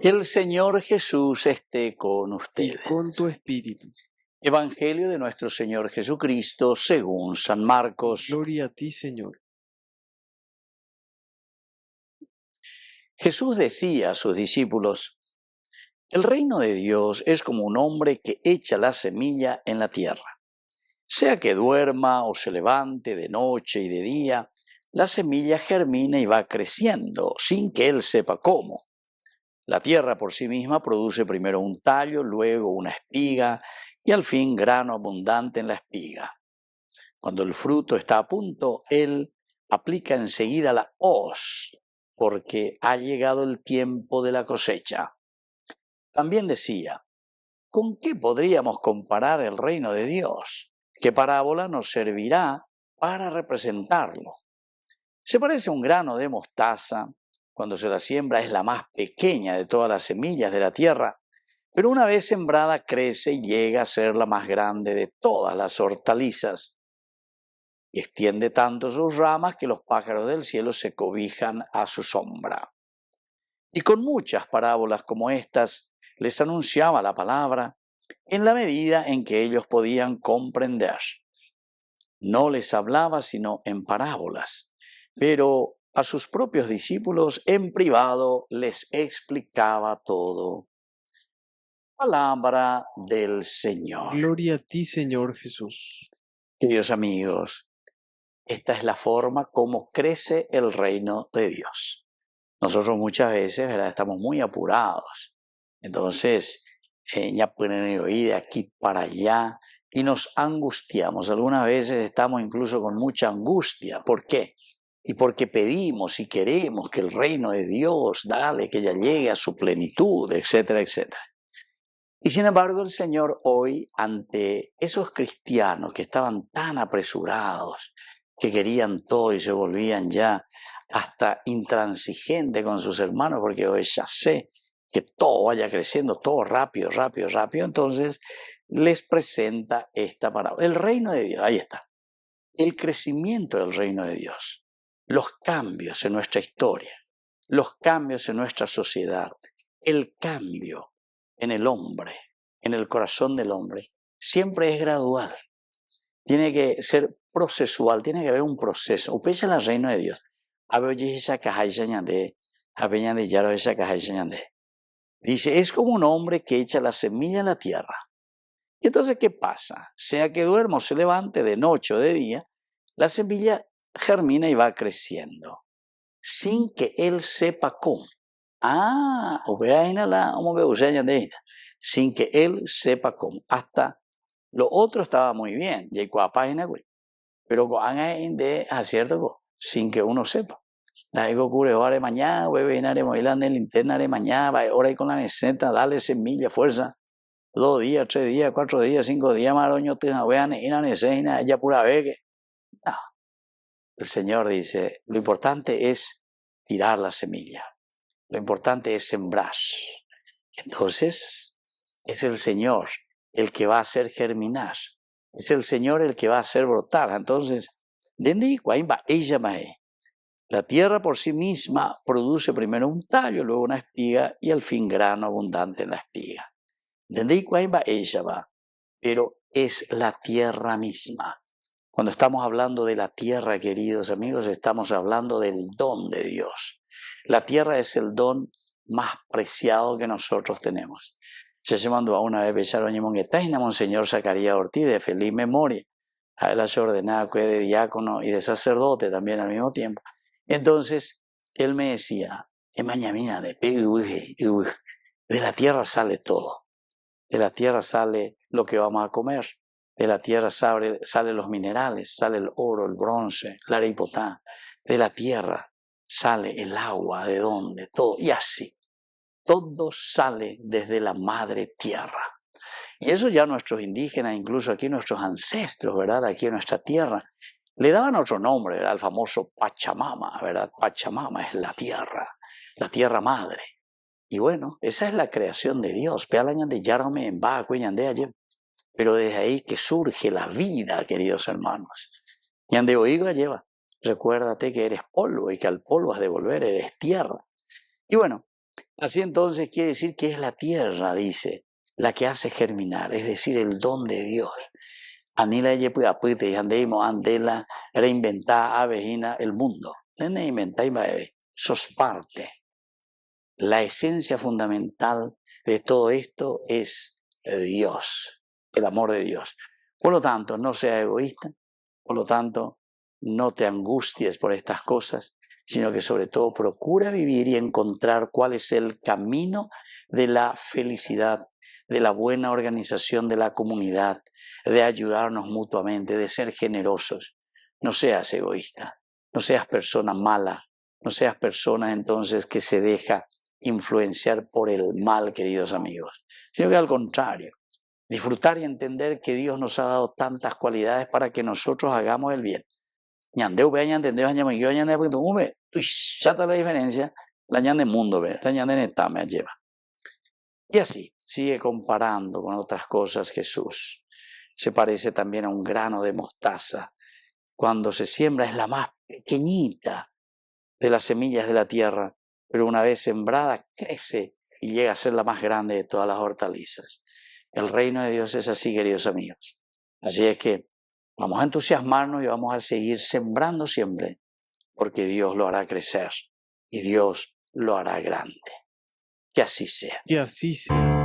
Que el Señor Jesús esté con y ustedes. con tu espíritu. Evangelio de nuestro Señor Jesucristo según San Marcos. Gloria a ti, Señor. Jesús decía a sus discípulos: el reino de Dios es como un hombre que echa la semilla en la tierra. Sea que duerma o se levante de noche y de día, la semilla germina y va creciendo sin que él sepa cómo. La tierra por sí misma produce primero un tallo, luego una espiga y al fin grano abundante en la espiga. Cuando el fruto está a punto, él aplica enseguida la hoz, porque ha llegado el tiempo de la cosecha. También decía: ¿con qué podríamos comparar el reino de Dios? ¿Qué parábola nos servirá para representarlo? Se parece a un grano de mostaza. Cuando se la siembra es la más pequeña de todas las semillas de la tierra, pero una vez sembrada crece y llega a ser la más grande de todas las hortalizas. Y extiende tanto sus ramas que los pájaros del cielo se cobijan a su sombra. Y con muchas parábolas como estas les anunciaba la palabra en la medida en que ellos podían comprender. No les hablaba sino en parábolas, pero a sus propios discípulos en privado les explicaba todo. Palabra del Señor. Gloria a ti, Señor Jesús. Queridos amigos, esta es la forma como crece el reino de Dios. Nosotros muchas veces, ¿verdad?, estamos muy apurados. Entonces, ya pueden ir de aquí para allá y nos angustiamos. Algunas veces estamos incluso con mucha angustia. ¿Por qué? Y porque pedimos y queremos que el reino de Dios, dale, que ya llegue a su plenitud, etcétera, etcétera. Y sin embargo el Señor hoy, ante esos cristianos que estaban tan apresurados, que querían todo y se volvían ya hasta intransigentes con sus hermanos, porque hoy ya sé que todo vaya creciendo, todo rápido, rápido, rápido, entonces les presenta esta parábola. El reino de Dios, ahí está. El crecimiento del reino de Dios, los cambios en nuestra historia, los cambios en nuestra sociedad, el cambio en el hombre, en el corazón del hombre, siempre es gradual. Tiene que ser procesual, tiene que haber un proceso. Upecha el reino de Dios. Dice, es como un hombre que echa la semilla en la tierra. Y entonces, ¿qué pasa? Sea que duerma o se levante de noche o de día, la semilla germina y va creciendo, sin que él sepa cómo. Sin que él sepa cómo. Hasta lo otro estaba muy bien, pero sin que uno sepa. Mañana, ahora con la neceta, dale semilla, fuerza. 2 días, 3 días, 4 días, 5 días, maroño, ella pura vez. No. El Señor dice, lo importante es tirar la semilla. Lo importante es sembrar. Entonces, es el Señor el que va a hacer germinar. Es el Señor el que va a hacer brotar. Entonces, la tierra por sí misma produce primero un tallo, luego una espiga y al fin grano abundante en la espiga. Pero es la tierra misma. Cuando estamos hablando de la tierra, queridos amigos, estamos hablando del don de Dios. La tierra es el don más preciado que nosotros tenemos. Se mandó a una vez besaron y monguetaina, Monseñor Zacarías Ortiz, de feliz memoria. A él se ordenaba que de diácono y de sacerdote también al mismo tiempo. Entonces, él me decía, de la tierra sale todo. De la tierra sale lo que vamos a comer. De la tierra salen los minerales, sale el oro, el bronce, la aripotá. De la tierra sale el agua, ¿de dónde? Todo. Y así. Todo sale desde la madre tierra. Y eso ya nuestros indígenas, incluso aquí nuestros ancestros, ¿verdad? Aquí en nuestra tierra, le daban otro nombre, ¿verdad? El famoso Pachamama, ¿verdad? Pachamama es la tierra madre. Y bueno, esa es la creación de Dios. Pero desde ahí que surge la vida, queridos hermanos. Ñande oiga lleva, recuérdate que eres polvo y que al polvo has de volver, eres tierra. Y bueno, Así entonces quiere decir que es la tierra, dice, la que hace germinar, es decir, el don de Dios. Anila y andeimo andela reinventar avejina el mundo. Nene inventar y sos parte. La esencia fundamental de todo esto es Dios, el amor de Dios. Por lo tanto, no seas egoísta, por lo tanto, no te angusties por estas cosas, sino que sobre todo procura vivir y encontrar cuál es el camino de la felicidad, de la buena organización de la comunidad, de ayudarnos mutuamente, de ser generosos. No seas egoísta, no seas persona mala, no seas persona entonces que se deja influenciar por el mal, queridos amigos, sino que al contrario, disfrutar y entender que Dios nos ha dado tantas cualidades para que nosotros hagamos el bien. Ñandeu ve ñandendeu ñamaguio ñande porque tú ve, tú chata la diferencia, la ñande mundo ve, la ñande neta me lleva. Y así sigue comparando con otras cosas Jesús. Se parece también a un grano de mostaza. Cuando se siembra es la más pequeñita de las semillas de la tierra, pero una vez sembrada crece y llega a ser la más grande de todas las hortalizas. El reino de Dios es así, queridos amigos. Así es que vamos a entusiasmarnos y vamos a seguir sembrando siempre, porque Dios lo hará crecer y Dios lo hará grande. Que así sea. Que así sea.